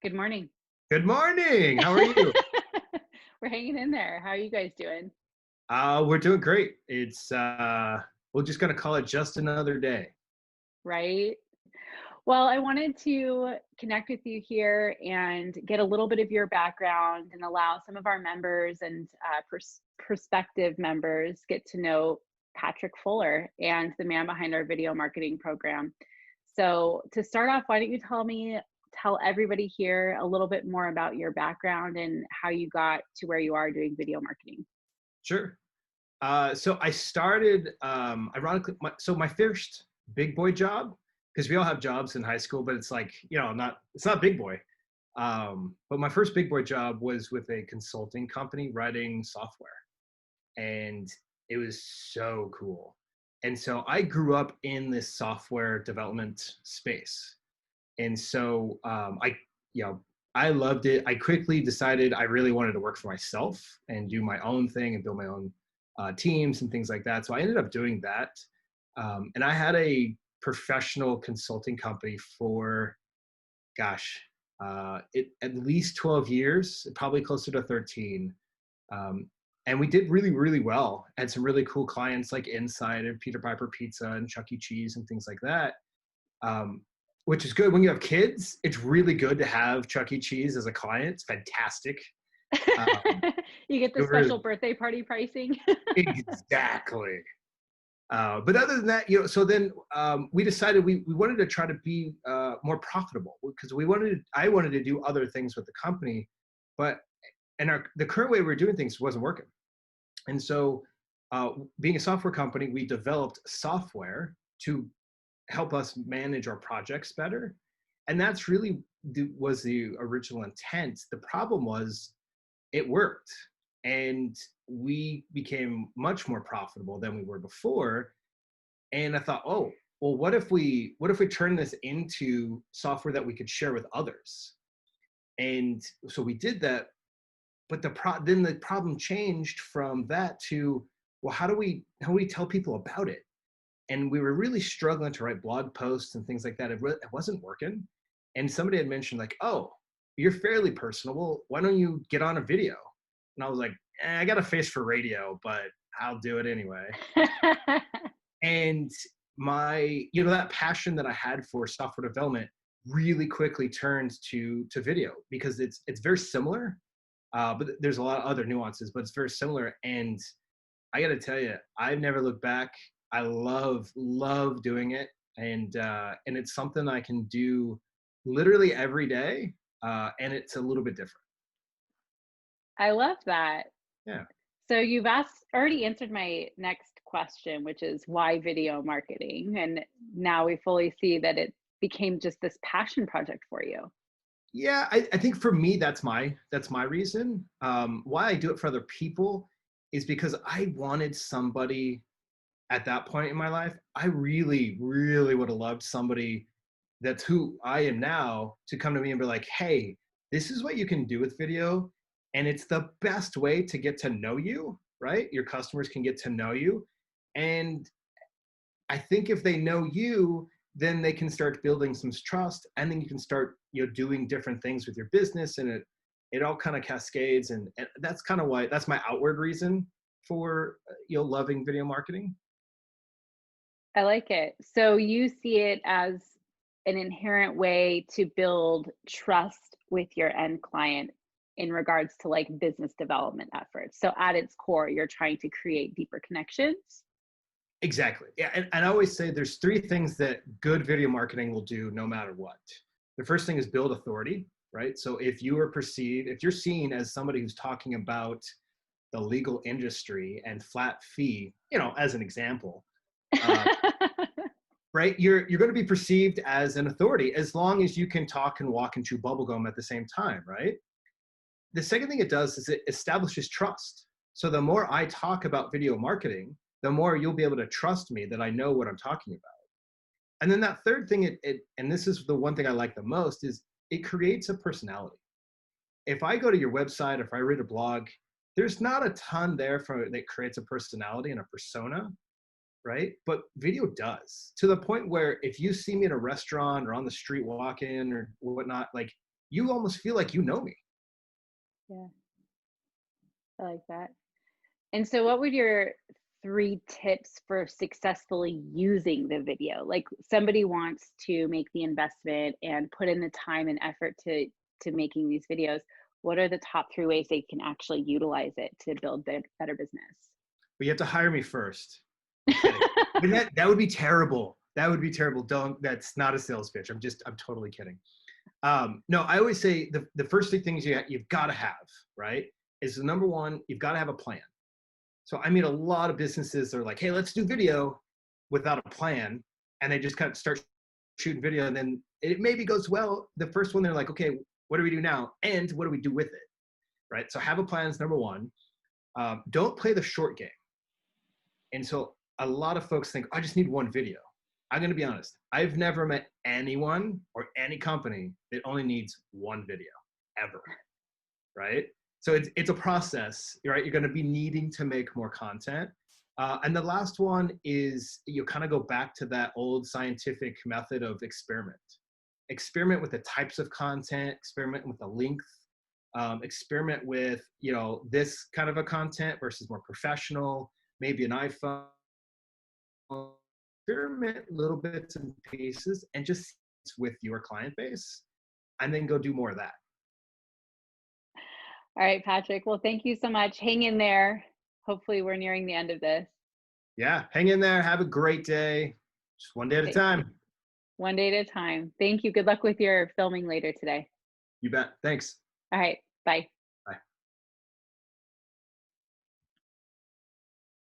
Good morning. Good morning. How are you? We're hanging in there. How are you guys doing? We're doing great. We're just gonna call it just another day. Right? Well, I wanted to connect with you here and get a little bit of your background and allow some of our members and prospective members get to know Patrick Fuller and the man behind our video marketing program. So, to start off, why don't you tell everybody here a little bit more about your background and how you got to where you are doing video marketing? Sure. So I started, ironically, my first big boy job, because we all have jobs in high school, but it's like, it's not big boy. But my first big boy job was with a consulting company writing software, and it was so cool. And so I grew up in this software development space. And so you know, I loved it. I quickly decided I really wanted to work for myself and do my own thing and build my own teams and things like that. So I ended up doing that. And I had a professional consulting company for, gosh, at least 12 years, probably closer to 13. Um, and we did really, really well. Had some really cool clients like Inside and Peter Piper Pizza and Chuck E. Cheese and things like that. Um, which is good when you have kids. It's really good to have Chuck E. Cheese as a client. It's fantastic. Um, You get the it really, special birthday party pricing. exactly. But other than that, so then we decided we wanted to try to be more profitable because I wanted to do other things with the company, but the current way we were doing things wasn't working. And so, being a software company, we developed software to help us manage our projects better. And that's really was the original intent. The problem was it worked, and we became much more profitable than we were before. And I thought, oh, well, what if we turn this into software that we could share with others? And so we did that. But then the problem changed from that to, well, how do we tell people about it? And we were really struggling to write blog posts and things like that. It wasn't working. And somebody had mentioned like, oh, you're fairly personable. Why don't you get on a video? And I was like, I got a face for radio, but I'll do it anyway. And that passion that I had for software development really quickly turned to video because it's very similar, but there's a lot of other nuances, but it's very similar. And I got to tell you, I've never looked back. I love doing it, and it's something I can do literally every day, and it's a little bit different. I love that. Yeah, So you've already answered my next question, which is why video marketing? And now we fully see that it became just this passion project for you. yeah. I think for me, that's my reason. Why I do it for other people is because I wanted somebody at that point in my life. I really, really would have loved somebody that's who I am now to come to me and be like, hey, this is what you can do with video. And it's the best way to get to know you, right? Your customers can get to know you. And I think if they know you, then they can start building some trust, and then you can start, doing different things with your business, and it all kind of cascades. And that's kind of why that's my outward reason for, loving video marketing. I like it. So you see it as an inherent way to build trust with your end client in regards to like business development efforts. So at its core, you're trying to create deeper connections. Exactly. Yeah. And I always say there's three things that good video marketing will do no matter what. The first thing is build authority, right? So if you're seen as somebody who's talking about the legal industry and flat fee, as an example, uh, right? You're going to be perceived as an authority as long as you can talk and walk and chew bubblegum at the same time, right? The second thing it does is it establishes trust. So the more I talk about video marketing, the more you'll be able to trust me that I know what I'm talking about. And then that third thing, and this is the one thing I like the most, is it creates a personality. If I go to your website, if I read a blog, there's not a ton there that creates a personality and a persona, right? But video does, to the point where if you see me at a restaurant or on the street walking or whatnot, like you almost feel like you know me. Yeah, I like that. And so what would your 3 tips for successfully using the video? Like, somebody wants to make the investment and put in the time and effort to making these videos. What are the top 3 ways they can actually utilize it to build better business? But you have to hire me first. I'm kidding. But that would be terrible. That would be terrible. Don't. That's not a sales pitch. I'm totally kidding. No, I always say the first 3 things you've got to have, right, is the number one, you've got to have a plan. So I meet a lot of businesses that are like, hey, let's do video without a plan. And they just kind of start shooting video. And then it maybe goes well. The first one, they're like, okay, what do we do now? And what do we do with it? Right. So have a plan is number one. Don't play the short game. And so a lot of folks think, I just need one video. I'm going to be honest. I've never met anyone or any company that only needs one video ever. Right. So it's a process, right? You're going to be needing to make more content. And the last one is you kind of go back to that old scientific method of experiment. Experiment with the types of content, experiment with the length, experiment with, this kind of a content versus more professional, maybe an iPhone. Experiment little bits and pieces and just with your client base and then go do more of that. All right, Patrick. Well, thank you so much. Hang in there. Hopefully, we're nearing the end of this. Yeah, hang in there. Have a great day. Just one day at a Thank you. time. One day at a time. Thank you. Good luck with your filming later today. You bet. Thanks. All right. Bye.